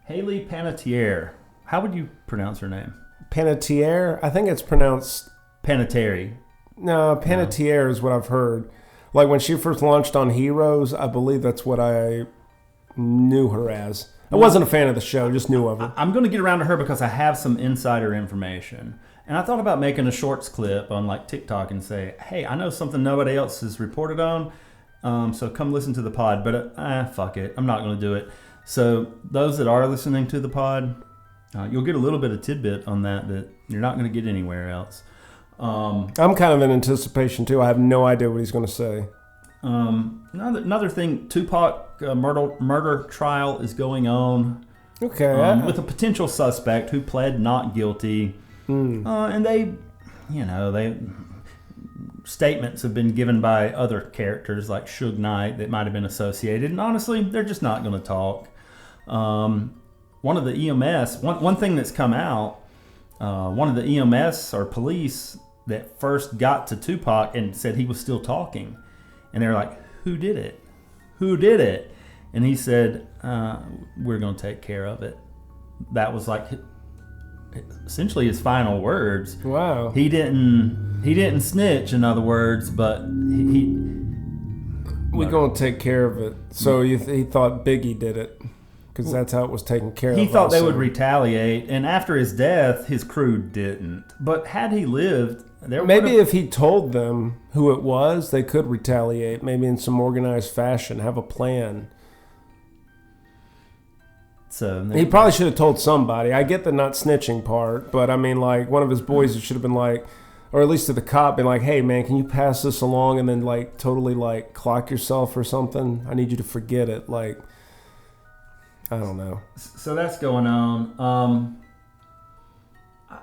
Haley Panettiere. How would you pronounce her name? Panattiere? I think it's pronounced... Panattiere. No, Panattiere is what I've heard. Like when she first launched on Heroes, I believe that's what I knew her as. I wasn't a fan of the show, just knew of her. I'm going to get around to her because I have some insider information. And I thought about making a shorts clip on like TikTok and say, hey, I know something nobody else has reported on, so come listen to the pod. But fuck it, I'm not going to do it. So those that are listening to the pod, you'll get a little bit of tidbit on that you're not going to get anywhere else. I'm kind of in anticipation too. I have no idea what he's going to say. Another thing, Tupac murder trial is going on. Okay. With a potential suspect who pled not guilty. And they statements have been given by other characters like Suge Knight that might have been associated. And honestly, they're just not going to talk. One of the EMS, one thing that's come out, one of the EMS or police that first got to Tupac and said he was still talking. And they're like, who did it? Who did it? And he said, we're going to take care of it. That was like essentially his final words. Wow. He didn't snitch, in other words, but we're going to take care of it. So he thought Biggie did it. Because that's how it was taken care of. He thought they would retaliate, and after his death, his crew didn't. But had he lived, maybe if he told them who it was, they could retaliate. Maybe in some organized fashion, have a plan. So he probably should have told somebody. I get the not snitching part, but I mean, like one of his boys should have been like, or at least to the cop, been like, "Hey, man, can you pass this along?" And then like totally like clock yourself or something. I need you to forget it, like. I don't know. So that's going on.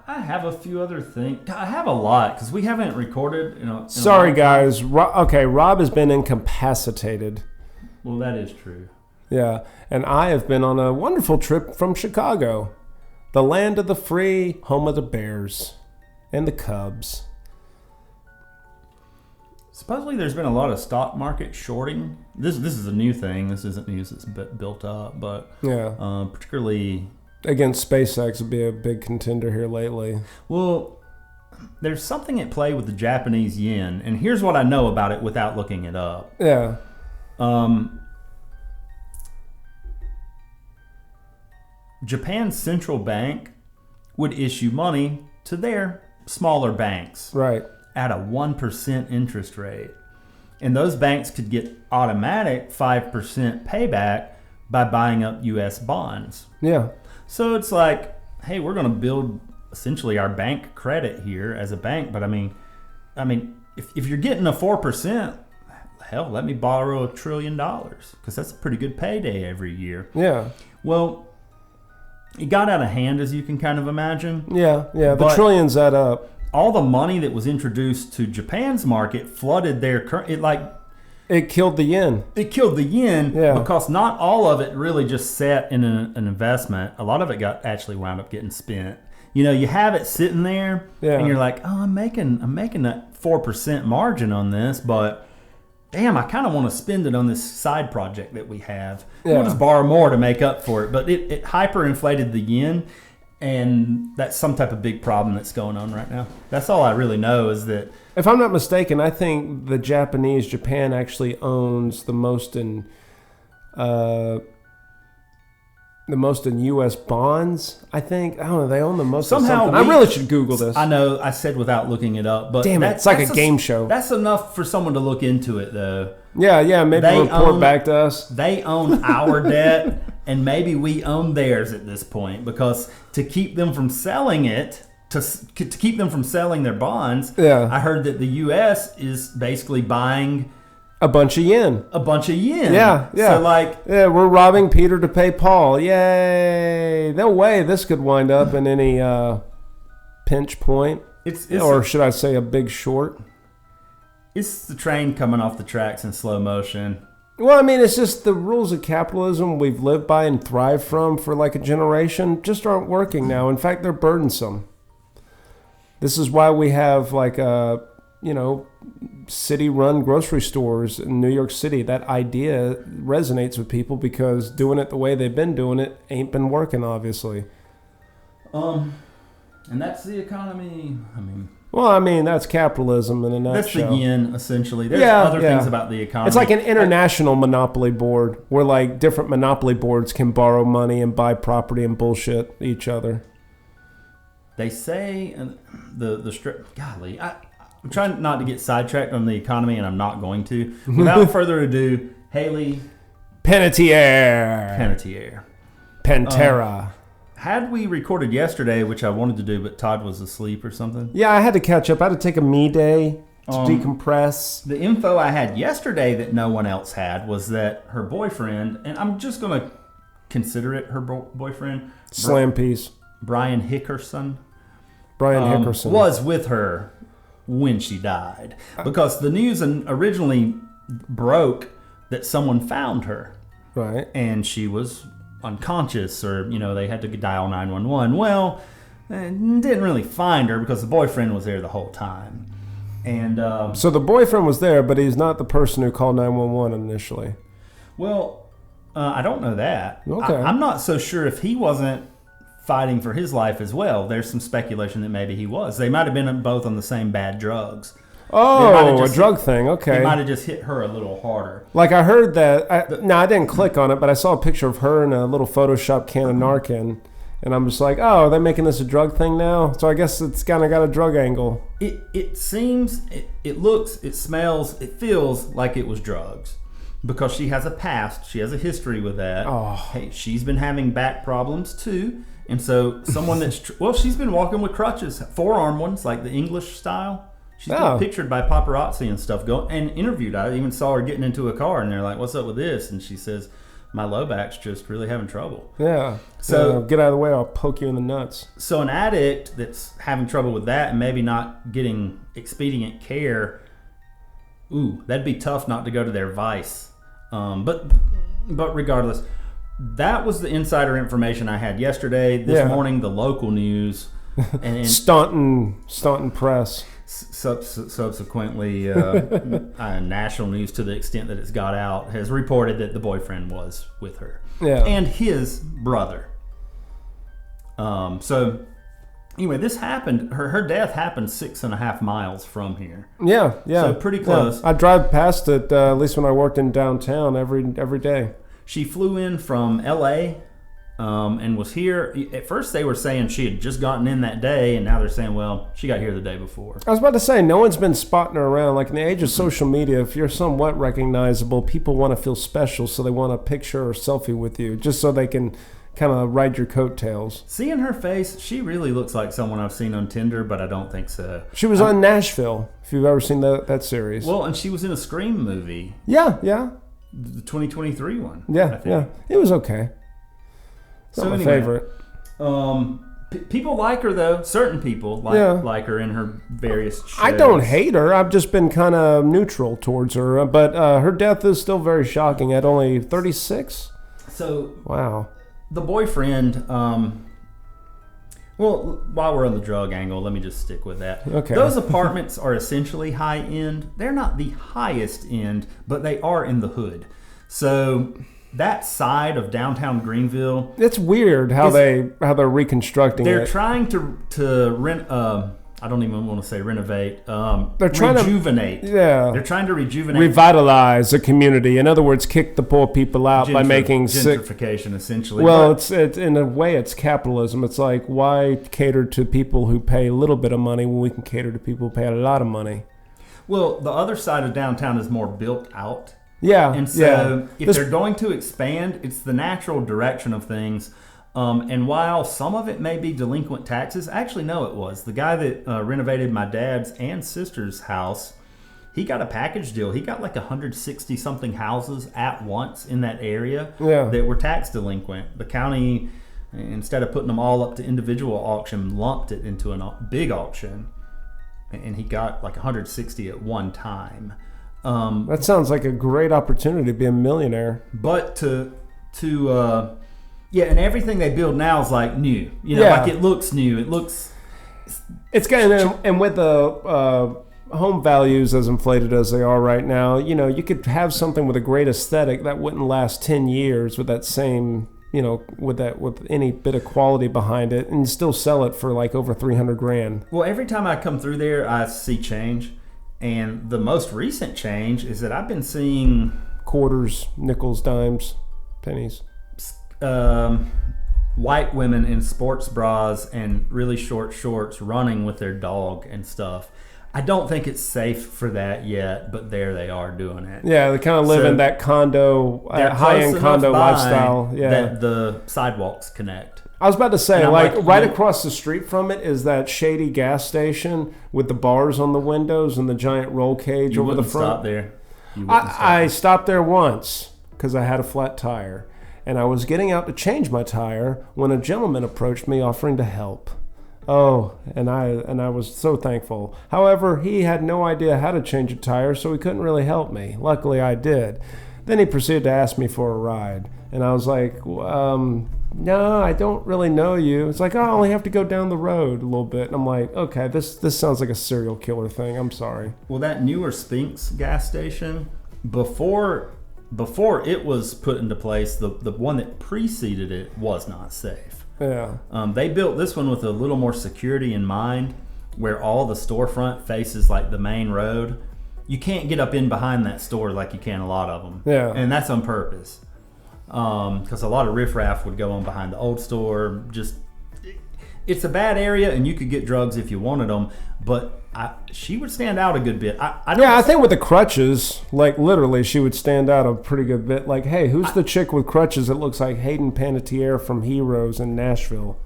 I have a few other things. I have a lot because we haven't recorded. Sorry, guys. Rob has been incapacitated. Well, that is true. Yeah, and I have been on a wonderful trip from Chicago, the land of the free, home of the Bears and the Cubs. Supposedly there's been a lot of stock market shorting. This is a new thing. This isn't news that's built up, but yeah, particularly against SpaceX would be a big contender here lately. Well, there's something at play with the Japanese yen, and here's what I know about it without looking it up. Yeah. Japan's central bank would issue money to their smaller banks. Right. At a 1% interest rate. And those banks could get automatic 5% payback by buying up U.S. bonds. Yeah. So it's like, hey, we're going to build essentially our bank credit here as a bank. But I mean, if you're getting a 4%, hell, let me borrow $1 trillion because that's a pretty good payday every year. Yeah. Well, it got out of hand, as you can kind of imagine. Yeah. The trillions add up. All the money that was introduced to Japan's market flooded their it killed the yen. It killed the yen yeah. because not all of it really just sat in an investment. A lot of it actually wound up getting spent. You have it sitting there, and you're like, oh, I'm making that 4% margin on this, but damn, I kind of want to spend it on this side project that we have. Yeah. We'll just borrow more to make up for it. But it hyperinflated the yen. And that's some type of big problem that's going on right now. That's all I really know is that... If I'm not mistaken, I think Japan actually owns the most in U.S. bonds, I think. I don't know. They own the most somehow. I really should Google this. I know. I said without looking it up. But damn it. It's like a game show. That's enough for someone to look into it, though. Yeah. Maybe report back to us. They own our debt, and maybe we own theirs at this point. Because to keep them from selling it, to keep them from selling their bonds, I heard that the U.S. is basically buying... A bunch of yen. Yeah. So we're robbing Peter to pay Paul. Yay. No way this could wind up in any pinch point. Or should I say a big short? It's the train coming off the tracks in slow motion. Well, I mean, it's just the rules of capitalism we've lived by and thrived from for like a generation just aren't working now. In fact, they're burdensome. This is why we have like city-run grocery stores in New York City. That idea resonates with people because doing it the way they've been doing it ain't been working, obviously. And that's the economy. That's capitalism in a nutshell. That's the yin, essentially. There's other things about the economy. It's like an international monopoly board where like different monopoly boards can borrow money and buy property and bullshit each other. They say the strip. Golly, I'm trying not to get sidetracked on the economy, and I'm not going to. Without further ado, Haley Panettiere. Panattiere. Had we recorded yesterday, which I wanted to do, but Todd was asleep or something? Yeah, I had to catch up. I had to take a me day to decompress. The info I had yesterday that no one else had was that her boyfriend, and I'm just going to consider it her boyfriend. Slam piece. Brian Hickerson. Hickerson. Was with her when she died. Because the news originally broke that someone found her. Right. And she was unconscious, or they had to dial 911. Well, didn't really find her because the boyfriend was there the whole time. And so the boyfriend was there, but he's not the person who called 911 initially. Well, I don't know that. Okay. I'm not so sure if he wasn't fighting for his life as well. There's some speculation that maybe he was. They might have been both on the same bad drugs. Oh, a drug thing. Okay. He might have just hit her a little harder. Like I heard that. I didn't click on it, but I saw a picture of her in a little Photoshop can of Narcan, and I'm just like, oh, they're making this a drug thing now. So I guess it's kind of got a drug angle. It seems, it looks, it smells, it feels like it was drugs, because she has a past. She has a history with that. Oh. Hey, she's been having back problems too, and so someone that's she's been walking with crutches, forearm ones, like the English style. She's been pictured by paparazzi and stuff, and interviewed. I even saw her getting into a car, and they're like, "What's up with this?" And she says, "My low back's just really having trouble." Yeah. So get out of the way. I'll poke you in the nuts. So an addict that's having trouble with that and maybe not getting expedient care, that'd be tough not to go to their vice. But regardless, that was the insider information I had yesterday. This morning, the local news and Staunton press. Subsequently, national news, to the extent that it's got out, has reported that the boyfriend was with her and his brother. So anyway, this happened. Her death happened 6.5 miles from here. Yeah. So pretty close. I drive past it at least when I worked in downtown every day. She flew in from L.A. And was here. At first they were saying she had just gotten in that day, and now they're saying, well, she got here the day before. I was about to say, no one's been spotting her around. Like in the age of social media, if you're somewhat recognizable, people want to feel special, so they want a picture or selfie with you, just so they can kind of ride your coattails. Seeing her face, she really looks like someone I've seen on Tinder, but I don't think so. She was on Nashville, if you've ever seen that series. Well, and she was in a Scream movie. Yeah. The 2023 one. Yeah. It was okay. Not my favorite. People like her, though. Certain people like her in her various shows. I don't hate her. I've just been kind of neutral towards her. But her death is still very shocking at only 36. So, wow. The boyfriend, while we're on the drug angle, let me just stick with that. Okay. Those apartments are essentially high-end. They're not the highest end, but they are in the hood. So that side of downtown Greenville, it's weird how they're reconstructing it. They're trying to rent. I don't even want to say renovate. They're trying rejuvenate. They're trying to rejuvenate, revitalize a community. In other words, kick the poor people out by making gentrification, essentially. Well, it's in a way it's capitalism. It's like, why cater to people who pay a little bit of money when we can cater to people who pay a lot of money? Well, the other side of downtown is more built out. Yeah. And so if they're going to expand, it's the natural direction of things. And while some of it may be delinquent taxes, actually, no, it was. The guy that renovated my dad's and sister's house, he got a package deal. He got like 160-something houses at once in that area that were tax delinquent. The county, instead of putting them all up to individual auction, lumped it into a big auction. And he got like 160 at one time. That sounds like a great opportunity to be a millionaire. But and everything they build now is like new. Like it looks new. It's kind of, and with the home values, as inflated as they are right now, you could have something with a great aesthetic that wouldn't last 10 years with that same, with any bit of quality behind it, and still sell it for like over $300,000. Well, every time I come through there, I see change. And the most recent change is that I've been seeing quarters, nickels, dimes, pennies. White women in sports bras and really short shorts running with their dog and stuff. I don't think it's safe for that yet, but there they are doing it. Yeah, they kind of live in that condo, high-end condo lifestyle. Yeah, that the sidewalks connect. I was about to say, right across the street from it is that shady gas station with the bars on the windows and the giant roll cage over the front. Stop there. I stopped there once because I had a flat tire, and I was getting out to change my tire when a gentleman approached me offering to help. Oh, and I was so thankful. However, he had no idea how to change a tire, so he couldn't really help me. Luckily, I did. Then he proceeded to ask me for a ride, and I was like, no, I don't really know you. It's like, I only have to go down the road a little bit. And I'm like, okay, this sounds like a serial killer thing. I'm sorry. Well, that newer Spinks gas station, before it was put into place, the one that preceded it was not safe. Yeah. They built this one with a little more security in mind, where all the storefront faces like the main road. You can't get up in behind that store like you can a lot of them. Yeah. And that's on purpose. Because a lot of riffraff would go on behind the old store. It's a bad area, and you could get drugs if you wanted them. But she would stand out a good bit. I think with the crutches, like literally, she would stand out a pretty good bit. Like, hey, who's the chick with crutches that looks like Hayden Panettiere from Heroes in Nashville,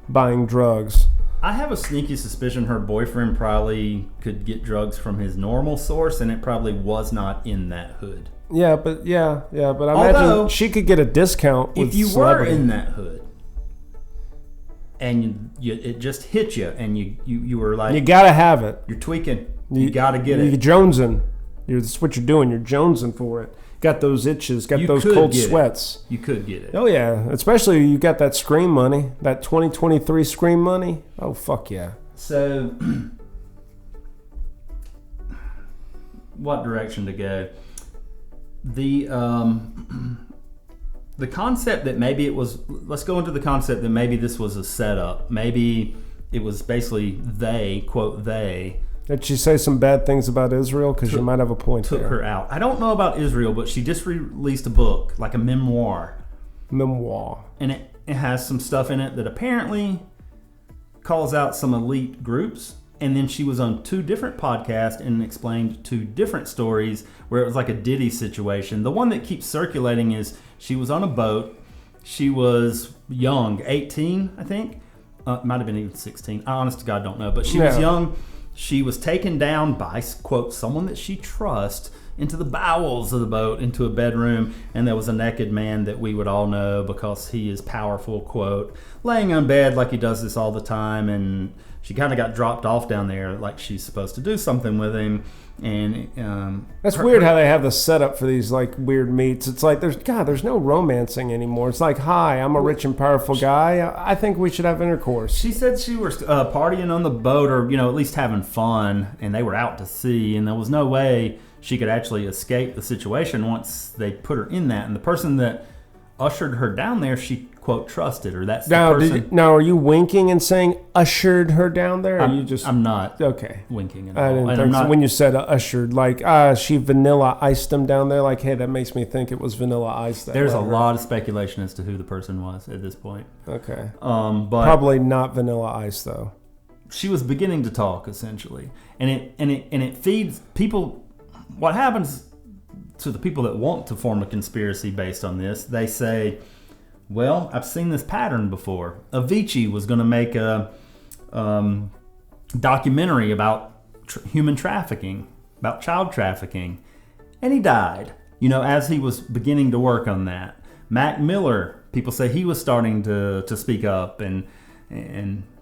buying drugs? I have a sneaky suspicion her boyfriend probably could get drugs from his normal source, and it probably was not in that hood. Yeah, but I imagine she could get a discount with if you celebrity. were in that hood and it just hit you, and you were like, you gotta have it. You're tweaking. You gotta get it. You're jonesing. That's what you're doing. You're jonesing for it. Got those itches. Got those cold sweats. You could get it. Oh yeah, especially you got that Scream money, that 2023 Scream money. Oh fuck yeah. So, what direction to go? The concept that maybe it was, let's go into the concept that maybe this was a setup. Maybe it was basically quote they. Did she say some bad things about Israel? Because you might have a point there. Took her out. I don't know about Israel, but she just released a book, like a memoir. And it has some stuff in it that apparently calls out some elite groups. And then she was on 2 different podcasts and explained 2 different stories where it was like a Diddy situation. The one that keeps circulating is she was on a boat. She was young, 18, I think. Might have been even 16. I honest to God don't know. But she was young. She was taken down by, quote, someone that she trusts into the bowels of the boat, into a bedroom, and there was a naked man that we would all know because he is powerful, quote, laying on bed like he does this all the time, and she kind of got dropped off down there like she's supposed to do something with him. And that's weird how they have the setup for these like weird meets. It's like there's no romancing anymore. It's like, hi, I'm a rich and powerful guy. I think we should have intercourse. She said she was partying on the boat, or at least having fun, and they were out to sea, and there was no way she could actually escape the situation once they put her in that. And the person that ushered her down there, she, quote, trusted her. That's the person. Now, are you winking and saying ushered her down there? I'm not. Okay. Winking at all. I didn't think so. When you said ushered, like, she vanilla iced them down there. Like, hey, that makes me think it was vanilla ice. There's a lot of speculation as to who the person was at this point. Okay. But probably not vanilla ice though. She was beginning to talk essentially, and it feeds people. What happens to the people that want to form a conspiracy based on this? They say, well, I've seen this pattern before. Avicii was going to make a documentary about human trafficking, about child trafficking, and he died, as he was beginning to work on that. Mac Miller, people say he was starting to speak up, and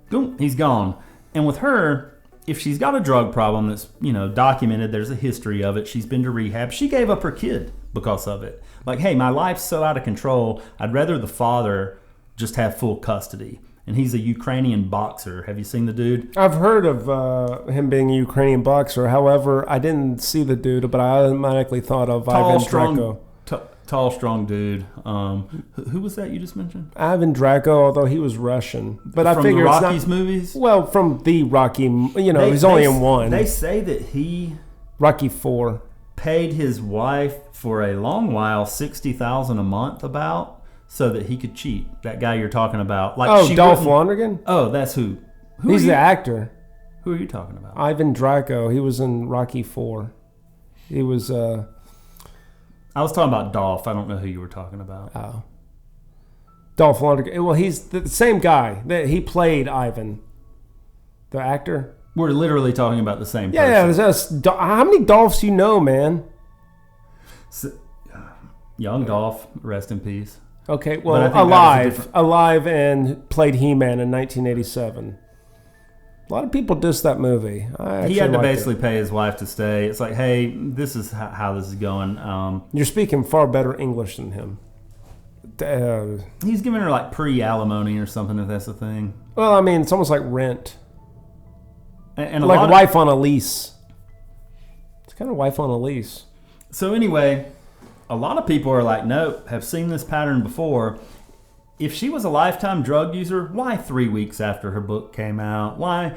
boom, he's gone. And with her, if she's got a drug problem that's, documented, there's a history of it, she's been to rehab, she gave up her kid because of it. Like, hey, my life's so out of control, I'd rather the father just have full custody. and he's a Ukrainian boxer. Have you seen the dude? I've heard of him being a Ukrainian boxer. However, I didn't see the dude, but I automatically thought of Ivan Drago. Tall, strong dude. Who was that you just mentioned? Ivan Drago, although he was Russian. But I figure the it's Rockies not, movies? Well, from the Rocky, he's only in one. They say that he... Rocky 4. Paid his wife for a long while $60,000 a month so that he could cheat. That guy you're talking about. Like Dolph Lundgren? Oh, that's who. He's the actor. Who are you talking about? Ivan Drago. He was in Rocky 4. He was... I was talking about Dolph. I don't know who you were talking about. Oh. Dolph Lundgren. Well, he's the same guy. He played Ivan. The actor. We're literally talking about the same person. Yeah. How many Dolphs you know, man? Young Dolph, rest in peace. Okay, well, alive and played He-Man in 1987. A lot of people diss that movie. He had to basically pay his wife to stay. It's like, hey, this is how this is going. You're speaking far better English than him. He's giving her like pre-alimony or something, if that's the thing. Well, I mean, it's almost like rent. And like wife on a lease. It's kind of wife on a lease. So anyway, a lot of people are like, nope, have seen this pattern before. If she was a lifetime drug user, why 3 weeks after her book came out? Why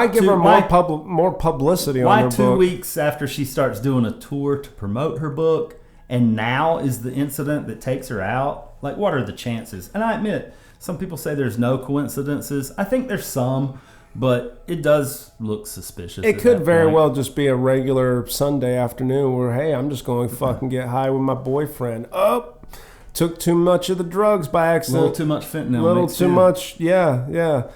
give her more publicity on her book? Why 2 weeks after she starts doing a tour to promote her book, and now is the incident that takes her out? Like, what are the chances? And I admit, some people say there's no coincidences. I think there's some, but it does look suspicious. It could very well just be a regular Sunday afternoon where, hey, I'm just going to fucking get high with my boyfriend. Took too much of the drugs by accident. A little too much fentanyl. A little too much, yeah.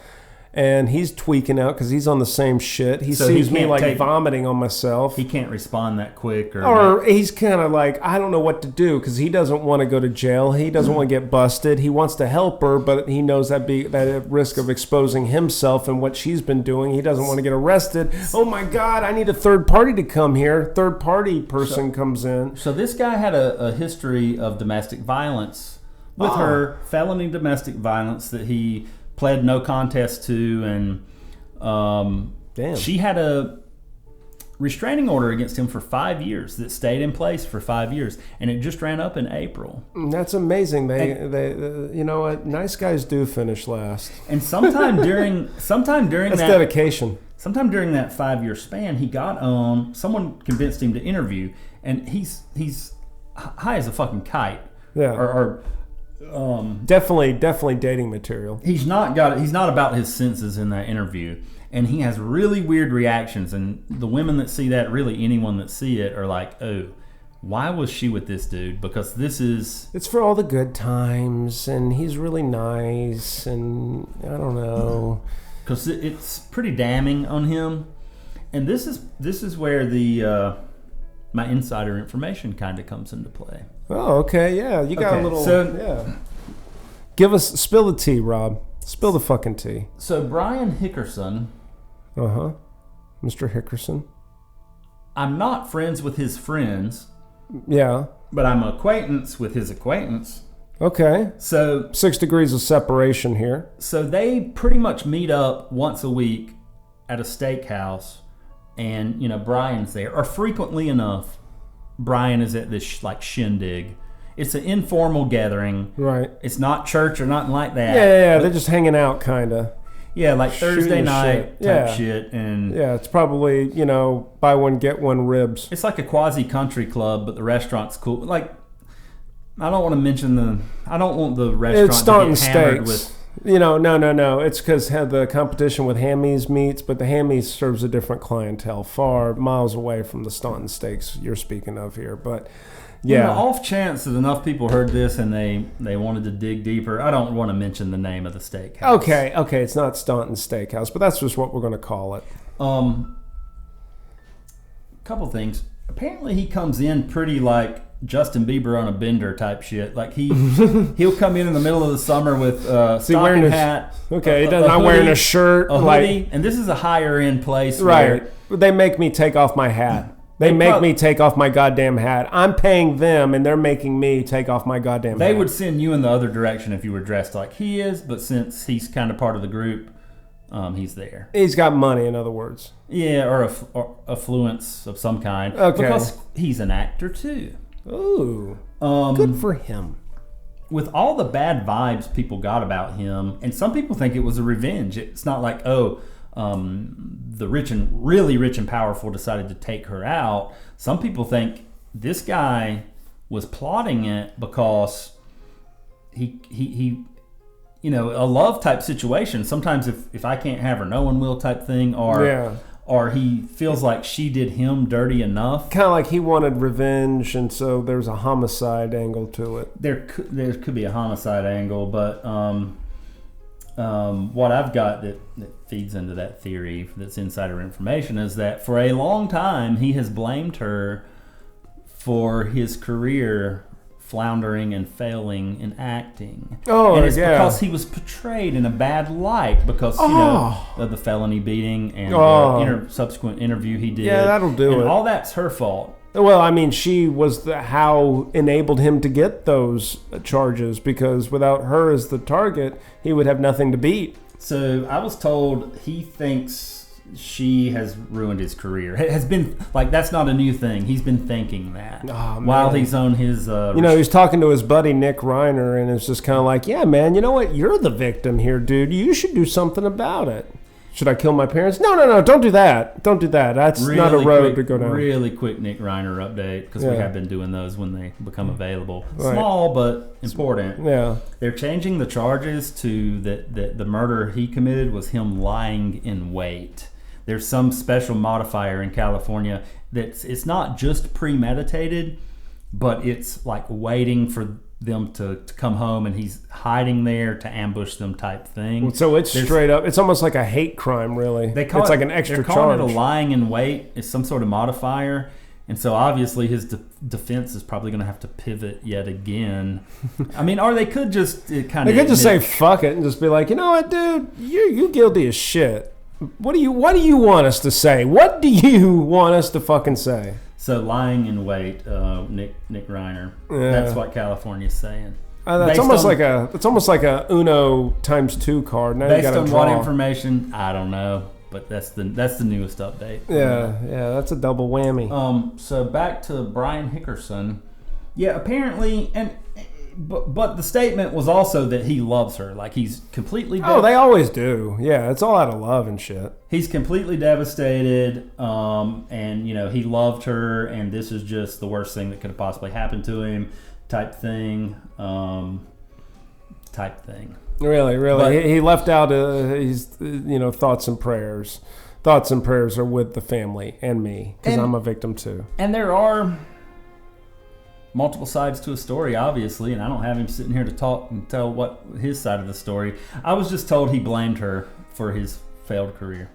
And he's tweaking out because he's on the same shit. He sees me like vomiting on myself. He can't respond that quick. Or he's kind of like, I don't know what to do because he doesn't want to go to jail. He doesn't want to get busted. He wants to help her, but he knows that risk of exposing himself and what she's been doing. He doesn't want to get arrested. Oh my God, I need a third party to come here. Third party person comes in. So this guy had a history of domestic violence with her, felony domestic violence that he pled no contest to, and she had a restraining order against him for 5 years that stayed in place for 5 years, and it just ran up in April. That's amazing. They you know what? Nice guys do finish last. And sometime during that's dedication. Sometime during that 5 year span, he got on. Someone convinced him to interview, and he's high as a fucking kite. Yeah. Definitely dating material. He's not about his senses in that interview, and he has really weird reactions, and the women that see that, really anyone that see it, are like, oh, why was she with this dude? Because it's for all the good times, and he's really nice, and I don't know, because it's pretty damning on him. And this is where the my insider information kind of comes into play. Oh, okay, yeah. You got a little... Spill the tea, Rob. Spill the fucking tea. So Brian Hickerson... Mr. Hickerson. I'm not friends with his friends. Yeah. But I'm an acquaintance with his acquaintance. Okay. So... 6 degrees of separation here. So they pretty much meet up once a week at a steakhouse, and, Brian's there. Or frequently enough, Brian is at this shindig. It's an informal gathering. Right. It's not church or nothing like that. Yeah. They're just hanging out, kind of. Yeah, like Thursday night type shit. And yeah, it's probably, buy one, get one ribs. It's like a quasi-country club, but the restaurant's cool. Like, I don't want the restaurant to get hammered with... No. It's because the competition with Hammy's meats, but the Hammy's serves a different clientele, far miles away from the Staunton Steaks you're speaking of here. But yeah, the off chance that enough people heard this and they wanted to dig deeper, I don't want to mention the name of the steakhouse. Okay, it's not Staunton Steakhouse, but that's just what we're going to call it. Couple things. Apparently, he comes in pretty like Justin Bieber on a bender type shit. Like he'll come in the middle of the summer with a stocking hat. Okay, he's not wearing a shirt, a hoodie, and this is a higher end place. Right. They make me take off my hat. They make me take off my goddamn hat. I'm paying them, and they're making me take off my goddamn hat. They would send you in the other direction if you were dressed like he is, but since he's kind of part of the group, he's there. He's got money, in other words. Yeah, or affluence of some kind. Okay. Because he's an actor, too. Ooh. Good for him. With all the bad vibes people got about him, and some people think it was a revenge. It's not like, the really rich and powerful decided to take her out. Some people think this guy was plotting it because he a love type situation. Sometimes if I can't have her, no one will type thing, or he feels like she did him dirty enough. Kind of like he wanted revenge, and so there's a homicide angle to it. There could be a homicide angle, but what I've got that feeds into that theory that's insider information is that for a long time he has blamed her for his career floundering and failing in acting. And it's because he was portrayed in a bad light because of the felony beating and subsequent interview he did. Yeah, that'll do it. All that's her fault. Well, I mean, she was how enabled him to get those charges, because without her as the target, he would have nothing to beat. So I was told he thinks she has ruined his career. It has been like, that's not a new thing. He's been thinking that while he's on his. He's talking to his buddy Nick Reiner, and it's just kind of like, yeah, man, you know what? You're the victim here, dude. You should do something about it. Should I kill my parents? No, don't do that. Don't do that. That's really not a road to go down. Really quick Nick Reiner update, because we have been doing those when they become available. Right. Small, but important. Yeah. They're changing the charges to that the murder he committed was him lying in wait. There's some special modifier in California that it's not just premeditated, but it's like waiting for them to come home, and he's hiding there to ambush them type thing. So it's straight up. It's almost like a hate crime, really. It's like an extra charge. They're calling it a lying in wait. It's some sort of modifier. And so obviously his defense is probably going to have to pivot yet again. I mean, or they could just They could just say fuck it and just be like, you know what, dude, you guilty as shit. What do you want us to say? What do you want us to fucking say? So lying in wait, Nick Reiner. Yeah. That's what California's saying. It's almost like a Uno ×2 card. Now based on what information? I don't know, but that's the newest update. Yeah, that's a double whammy. So back to Brian Hickerson. Yeah, apparently, but the statement was also that he loves her. Like, he's completely. They always do. Yeah, it's all out of love and shit. He's completely devastated, and he loved her, and this is just the worst thing that could have possibly happened to him, type thing. Really, but he left out his thoughts and prayers. Thoughts and prayers are with the family and me, because I'm a victim too. And there are multiple sides to a story, obviously, and I don't have him sitting here to talk and tell what his side of the story. I was just told he blamed her for his failed career.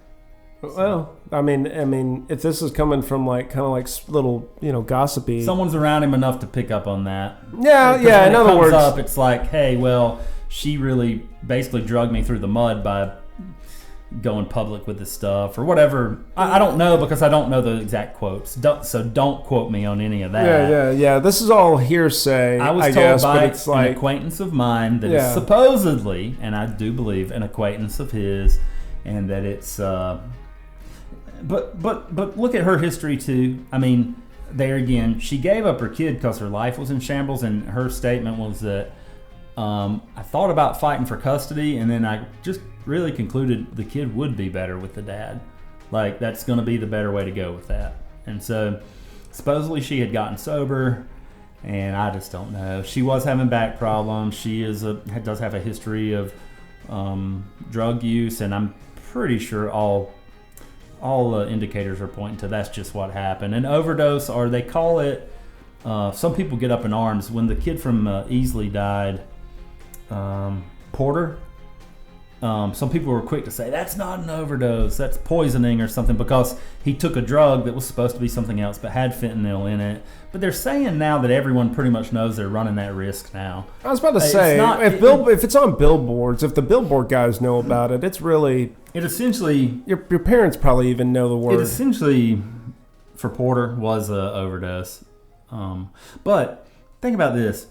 Well, I mean, if this is coming from kind of like little, gossipy, someone's around him enough to pick up on that. Yeah. In other words, it's like, hey, well, she really basically drugged me through the mud by going public with this stuff or whatever. I don't know, because I don't know the exact quotes. So don't quote me on any of that. Yeah. This is all hearsay. I was told by an acquaintance of mine that is supposedly, and I do believe, an acquaintance of his, and that it's. But look at her history too. I mean, there again, she gave up her kid because her life was in shambles, and her statement was that I thought about fighting for custody, and then I just really concluded the kid would be better with the dad. Like, that's going to be the better way to go with that. And so supposedly she had gotten sober, and I just don't know. She was having back problems. She does have a history of drug use, and I'm pretty sure all indicators are pointing to that's just what happened. An overdose, or they call it, some people get up in arms. When the kid from Easley died, Porter, some people were quick to say that's not an overdose, that's poisoning or something, because he took a drug that was supposed to be something else but had fentanyl in it. But they're saying now that everyone pretty much knows they're running that risk now. I was about to say, if it's on billboards, if the billboard guys know about it, it's really... It essentially... Your parents probably even know the word. It essentially for Porter was a overdose. But think about this.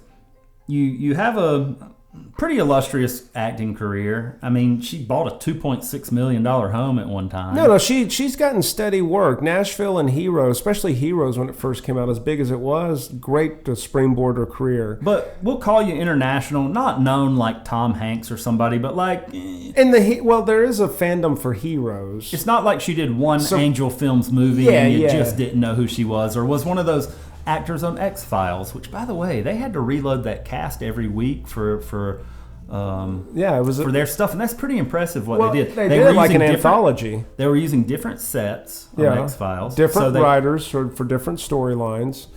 You have a pretty illustrious acting career. I mean, she bought a $2.6 million home at one time. No, she's gotten steady work. Nashville and Heroes, especially Heroes when it first came out, as big as it was, great to springboard her career. But we'll call you international, not known like Tom Hanks or somebody, but like... there is a fandom for Heroes. It's not like she did one Angel Films movie and you just didn't know who she was, or was one of those actors on X-Files, which, by the way, they had to reload that cast every week for their stuff, and that's pretty impressive what they did. They did like an anthology. They were using different sets on X-Files, different writers for different storylines,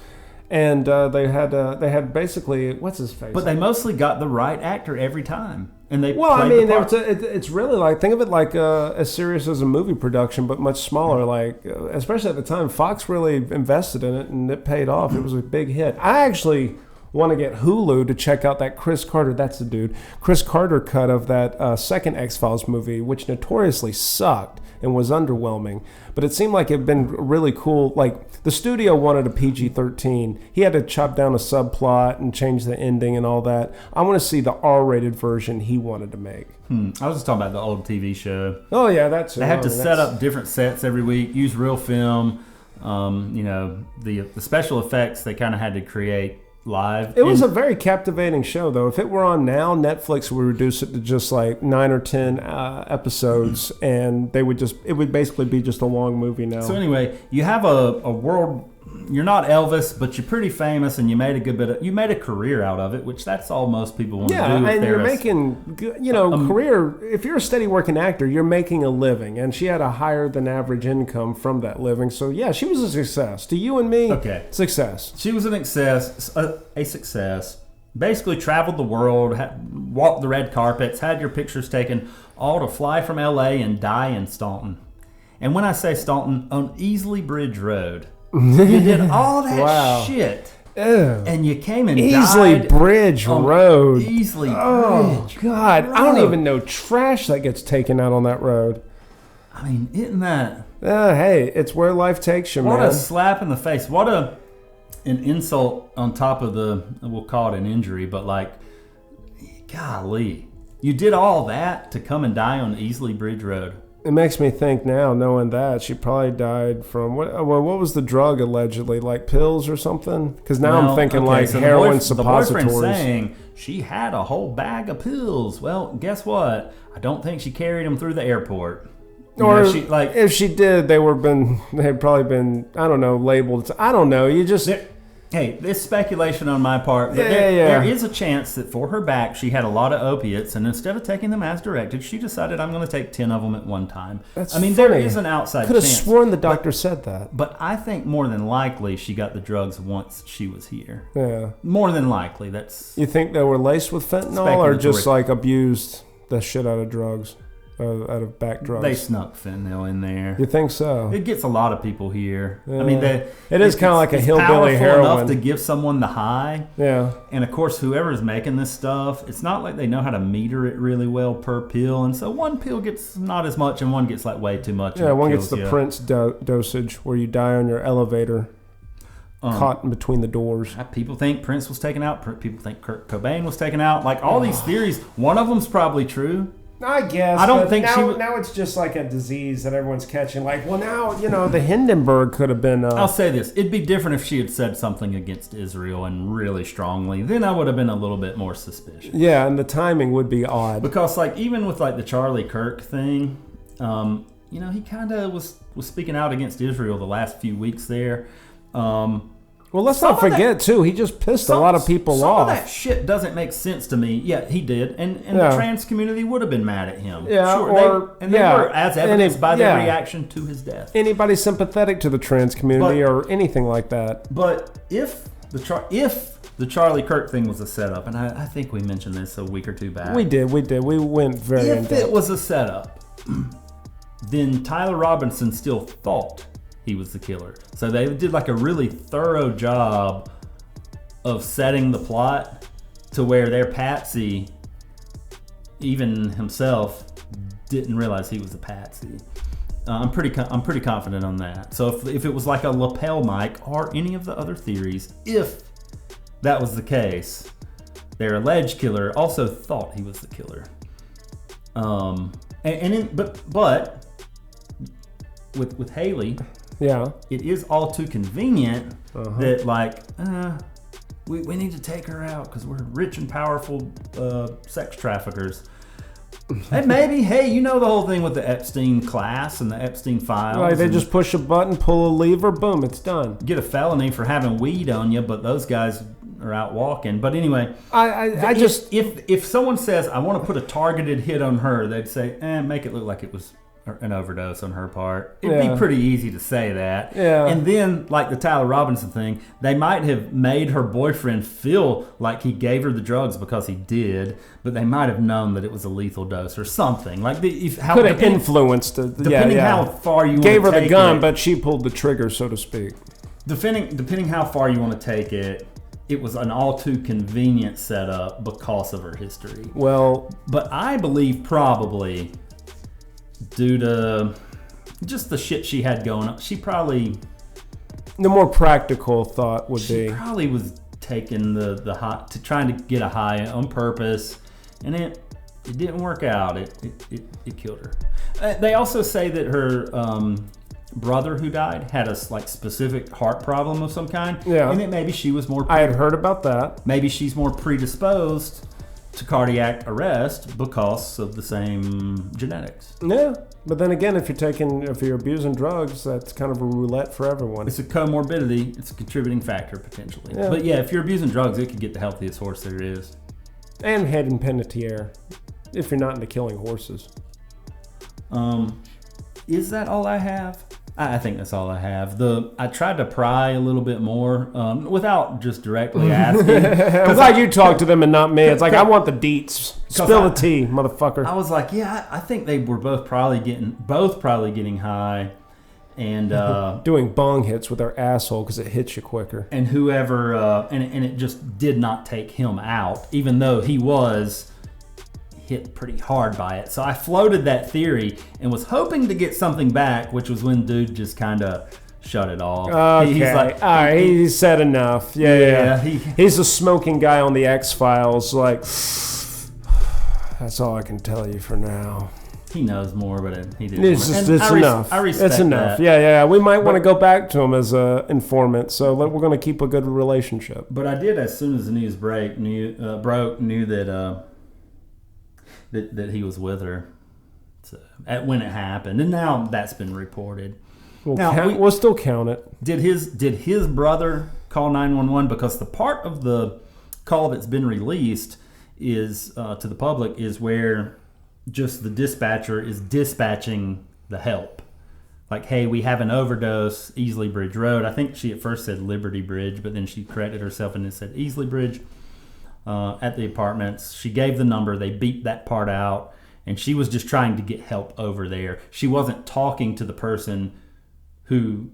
and they had basically what's his face. But they mostly got the right actor every time. And they it's really like, think of it like as serious as a movie production, but much smaller. Like, especially at the time, Fox really invested in it, and it paid off. It was a big hit. I actually want to get Hulu to check out that Chris Carter cut of that second X-Files movie, which notoriously sucked and was underwhelming. But it seemed like it had been really cool. Like, the studio wanted a PG-13. He had to chop down a subplot and change the ending and all that. I want to see the R-rated version he wanted to make. I was just talking about the old TV show. Oh, yeah, that's it. They had to set up different sets every week, use real film. The special effects they kind of had to create live. It was a very captivating show, though. If it were on now, Netflix would reduce it to just like 9 or 10 episodes, and it would basically be just a long movie now. So anyway, you have a world. You're not Elvis, but you're pretty famous, and you made a career out of it, which that's all most people want to do. Yeah, and you're making, career. If you're a steady working actor, you're making a living, and she had a higher than average income from that living. So yeah, she was a success. To you and me, success. She was a success. Basically traveled the world, walked the red carpets, had your pictures taken, all to fly from L.A. and die in Staunton. And when I say Staunton, on Easley Bridge Road. You did all that shit. Ew. And you came and Easley died Bridge Road. Easley Bridge. God. Road. I don't even know trash that gets taken out on that road. I mean, isn't that... hey, it's where life takes you, man. What a slap in the face. What an insult on top of we'll call it an injury, but like, golly. You did all that to come and die on Easley Bridge Road. It makes me think now, knowing that, she probably died from, what was the drug allegedly? Like pills or something? Because now I'm thinking so heroin suppositories. The boyfriend's saying she had a whole bag of pills. Well, guess what? I don't think she carried them through the airport. If she did, they'd probably been, I don't know, labeled. I don't know. Hey, it's speculation on my part. But there is a chance that for her back, she had a lot of opiates, and instead of taking them as directed, she decided, I'm going to take 10 of them at one time. That's funny. There is an outside chance. Could have sworn the doctor said that. But I think more than likely she got the drugs once she was here. Yeah. More than likely. You think they were laced with fentanyl or just like abused the shit out of drugs? Out of back drugs. They snuck fentanyl in there. You think so? It gets a lot of people here. Yeah. I mean, it is kind of like a hillbilly heroin. Enough to give someone the high. Yeah. And of course, whoever's making this stuff, it's not like they know how to meter it really well per pill, and so one pill gets not as much, and one gets like way too much. Yeah, one gets the Prince dosage, where you die on your elevator. Caught in between the doors. People think Prince was taken out. People think Kurt Cobain was taken out. Like all these theories, one of them's probably true. I guess. I don't think now it's just like a disease that everyone's catching. Like, well, now, the Hindenburg could have been... I'll say this. It'd be different if she had said something against Israel and really strongly. Then I would have been a little bit more suspicious. Yeah, and the timing would be odd. Because, like, even with, like, the Charlie Kirk thing, he kind of was speaking out against Israel the last few weeks there. Well, let's not forget, too, he just pissed a lot of people off. Some of that shit doesn't make sense to me. Yeah, he did. And the trans community would have been mad at him. Yeah, sure. They were, as evidenced by their reaction to his death. Anybody sympathetic to the trans community or anything like that. But if the Charlie Kirk thing was a setup, and I think we mentioned this a week or two back. We did. We went very in depth. If it was a setup, then Tyler Robinson still thought he was the killer. So they did like a really thorough job of setting the plot to where their patsy, even himself, didn't realize he was a patsy. I'm pretty confident on that. So if it was like a lapel mic or any of the other theories, if that was the case, their alleged killer also thought he was the killer. But with Haley, yeah, it is all too convenient that like we need to take her out because we're rich and powerful sex traffickers. And maybe, hey, you know the whole thing with the Epstein class and the Epstein files. Right, they just push a button, pull a lever, boom, it's done. Get a felony for having weed on you, but those guys are out walking. But anyway, if someone says, I want to put a targeted hit on her, they'd say, make it look like it was an overdose on her part. It'd be pretty easy to say that. Yeah. And then, like the Tyler Robinson thing, they might have made her boyfriend feel like he gave her the drugs because he did, but they might have known that it was a lethal dose or something. Like could have influenced it. Depending how far you gave her take the gun, it, but she pulled the trigger, so to speak. Depending how far you want to take it, it was an all too convenient setup because of her history. Well, but I believe probably due to just the shit she had going on, she probably... The more practical thought would be... She probably was taking the high, to trying to get a high on purpose, and it didn't work out. It killed her. They also say that her brother who died had a specific heart problem of some kind, and that maybe she was more... I had heard about that. Maybe she's more predisposed to cardiac arrest because of the same genetics. Yeah, but then again, if you're abusing drugs, that's kind of a roulette for everyone. It's a comorbidity. It's a contributing factor potentially. Yeah. But yeah, if you're abusing drugs, it could get the healthiest horse there is. And Hayden Panettiere, if you're not into killing horses. Is that all I have? I think that's all I have. I tried to pry a little bit more without just directly asking. I'm glad you talked to them and not me. It's like, I want the deets. Spill the tea, motherfucker. I was like, yeah, I think they were both probably getting high and doing bong hits with their asshole because it hits you quicker. And whoever and it just did not take him out, even though he was hit pretty hard by it. So I floated that theory and was hoping to get something back, which was when dude just kind of shut it off. Okay. He's like, all right, he said enough. Yeah. He's a smoking guy on the X-Files. Like, that's all I can tell you for now. He knows more, but he didn't. It's enough. I respect it's enough. that. Yeah. We might want to go back to him as an informant, so we're going to keep a good relationship. But I did, as soon as the news knew that he was with her, so, when it happened, and now that's been reported. We'll still count it. Did his brother call 911? Because the part of the call that's been released is to the public is where just the dispatcher is dispatching the help. Like, hey, we have an overdose, Easley Bridge Road. I think she at first said Liberty Bridge, but then she corrected herself and it said Easley Bridge. At the apartments. She gave the number. They beat that part out, and she was just trying to get help over there. She wasn't talking to the person who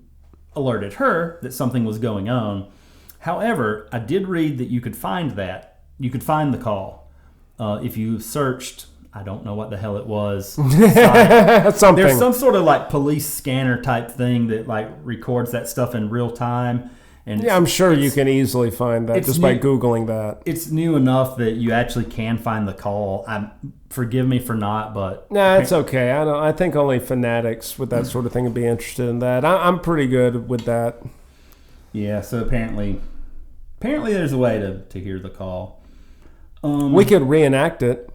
alerted her that something was going on. However, I did read that you could find that. You could find the call if you searched. I don't know what the hell it was. Something. There's some sort of like police scanner type thing that like records that stuff in real time. And yeah, I'm sure you can easily find that just by Googling that. It's new enough that you actually can find the call. Forgive me for not, but... Nah, it's okay. I think only fanatics with that sort of thing would be interested in that. I'm pretty good with that. Yeah, so apparently there's a way to hear the call. We could reenact it.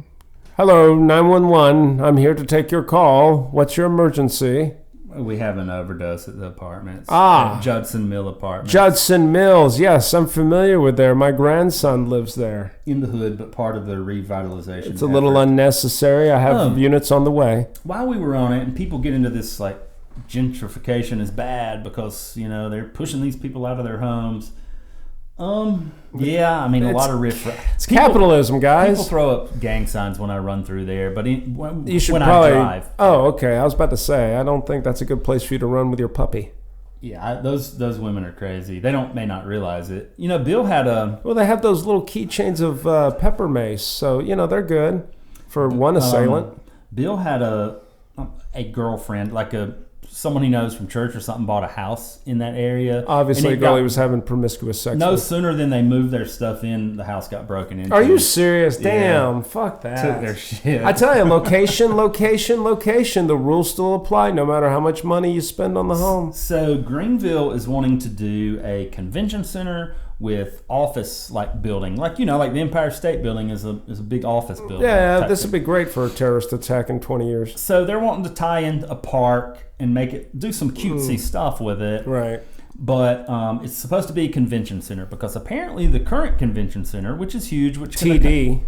Hello, 911. I'm here to take your call. What's your emergency? We have an overdose at the apartments. At Judson Mill Apartments. Judson Mills, yes, I'm familiar with there. My grandson lives there. In the hood, but part of the revitalization. It's a little unnecessary. I have units on the way. While we were on it, and people get into this like gentrification is bad because they're pushing these people out of their homes. Yeah, I mean a lot of riffraff. It's capitalism, guys. People throw up gang signs when I run through there, but you should when probably, I drive. Oh, okay. I was about to say, I don't think that's a good place for you to run with your puppy. Yeah, those women are crazy. They may not realize it. Bill had a... Well, they have those little keychains of pepper mace, so they're good for one assailant. Bill had a girlfriend, like someone he knows from church or something bought a house in that area. Obviously, a girl he was having promiscuous sex no with. sooner than they moved their stuff in, the house got broken into. Are you serious? Damn, Yeah. fuck that. Took their shit. I tell you, location. The rules still apply no matter how much money you spend on the home. So Greenville is wanting to do a convention center with office like building, like the Empire State Building is a big office building. Yeah, this would be great for a terrorist attack in 20 years. So they're wanting to tie in a park and do some cutesy stuff with it. Right. But it's supposed to be a convention center because apparently the current convention center, which is huge, which TD.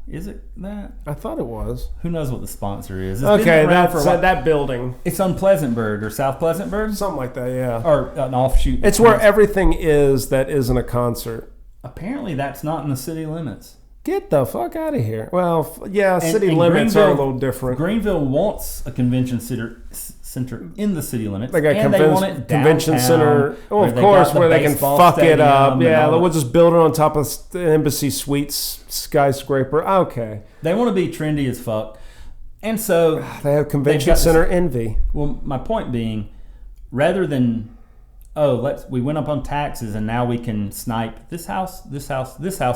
Is it that? I thought it was. Who knows what the sponsor is? Okay, that's that building. It's on Pleasantburg or South Pleasantburg? Something like that, yeah. Or an offshoot. It's where everything is that isn't a concert. Apparently that's not in the city limits. Get the fuck out of here. Well, yeah, city limits are a little different. Greenville wants a convention center in the city limits. Like a convention center. Oh, of where course, where they can fuck it up. Yeah, we'll just build it on top of the Embassy Suites skyscraper. Okay. They want to be trendy as fuck. And so they have convention center envy. Well, my point being, rather than we went up on taxes and now we can snipe this house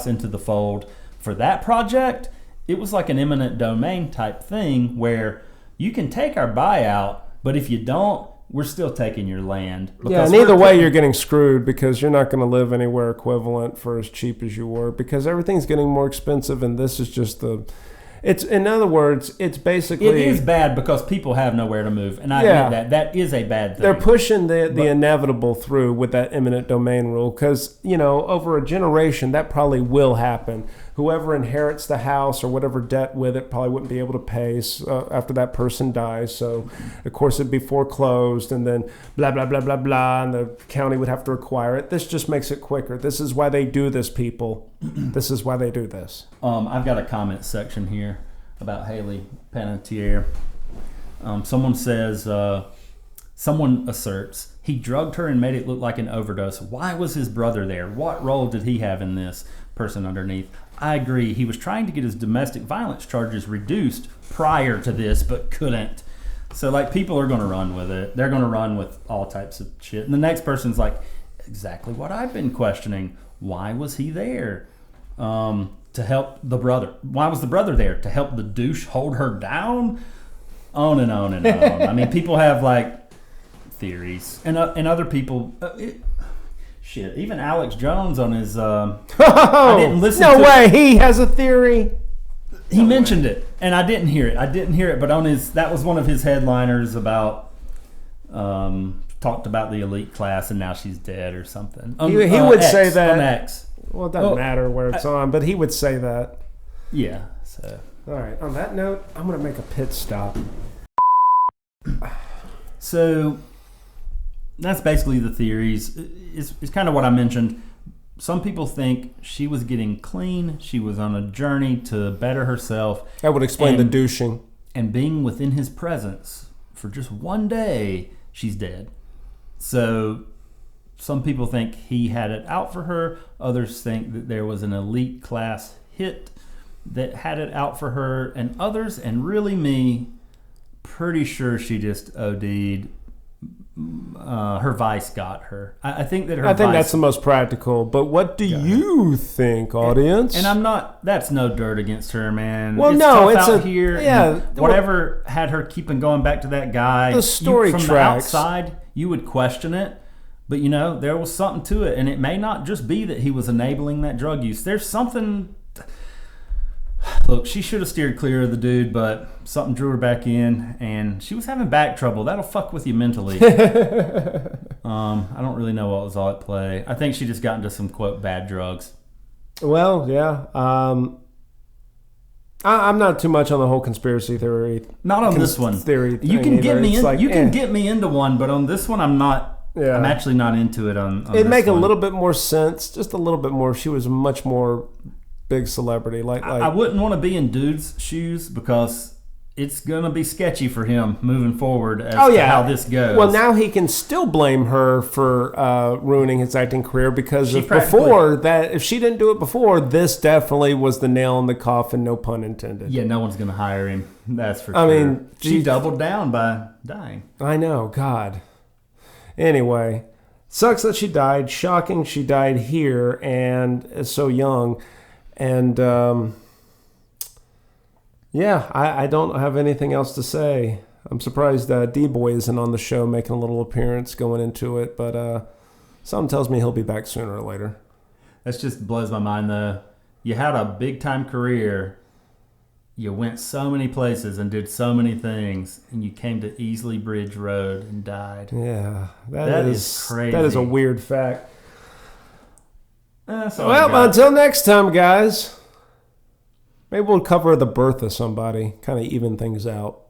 into the fold for that project, it was like an eminent domain type thing where you can take our buyout, but if you don't, we're still taking your land. Yeah, and either way, you're getting screwed because you're not going to live anywhere equivalent for as cheap as you were because everything's getting more expensive, and this is just in other words, it's basically... It is bad because people have nowhere to move, and I admit that. That is a bad thing. They're pushing the inevitable through with that eminent domain rule because, over a generation, that probably will happen. Whoever inherits the house or whatever debt with it probably wouldn't be able to pay after that person dies. So, of course, it'd be foreclosed and then blah, blah, blah, blah, blah, and the county would have to acquire it. This just makes it quicker. This is why they do this, people. This is why they do this. I've got a comment section here about Hayden Panettiere. Someone says, someone asserts, he drugged her and made it look like an overdose. Why was his brother there? What role did he have in this? Person underneath. I agree. He was trying to get his domestic violence charges reduced prior to this, but couldn't. So, people are going to run with it. They're going to run with all types of shit. And the next person's like, exactly what I've been questioning. Why was he there? To help the brother. Why was the brother there? To help the douche hold her down? On and on and on. I mean, people have, theories. And other people... Shit, even Alex Jones on his... I didn't listen to... No way, he has a theory. He mentioned it, and I didn't hear it. But on that was one of his headliners about... talked about the elite class, and now she's dead or something. He would say that... On X. Well, it doesn't matter where it's on, but he would say that. Yeah, so... All right, on that note, I'm going to make a pit stop. So... That's basically the theories. It's kind of what I mentioned. Some people think she was getting clean. She was on a journey to better herself. That would explain the douching. And being within his presence for just one day, she's dead. So some people think he had it out for her. Others think that there was an elite class hit that had it out for her. And others, and really me, pretty sure she just OD'd. Her vice got her. I think that I think that's the most practical. But what do you think, audience? And I'm not. That's no dirt against her, man. Well, it's no, tough it's out here. Yeah, whatever had her keeping going back to that guy. The story from tracks. the outside, you would question it, but there was something to it, and it may not just be that he was enabling that drug use. There's something. Look, she should have steered clear of the dude, but something drew her back in, and she was having back trouble. That'll fuck with you mentally. I don't really know what was all at play. I think she just got into some, quote, bad drugs. Well, yeah. I'm not too much on the whole conspiracy theory. Not on this one. Theory you can get me in. You can get me into one, but on this one, I'm not. Yeah. I'm actually not into it. It'd make a little bit more sense, just a little bit more. She was much more big celebrity. I wouldn't want to be in dude's shoes because it's going to be sketchy for him moving forward as Oh, to yeah. how this goes. Well, now he can still blame her for ruining his acting career because She if she didn't do it before, this definitely was the nail in the coffin, no pun intended. Yeah, no one's going to hire him. That's for sure. I mean, she doubled down by dying. I know, God. Anyway, sucks that she died. Shocking she died here and so young. And yeah, I don't have anything else to say. I'm surprised D-Boy isn't on the show making a little appearance going into it, but something tells me he'll be back sooner or later. That just blows my mind, though. You had a big-time career. You went so many places and did so many things, and you came to Easley Bridge Road and died. Yeah, that is crazy. That is a weird fact. Well, until next time, guys. Maybe we'll cover the birth of somebody, kind of even things out.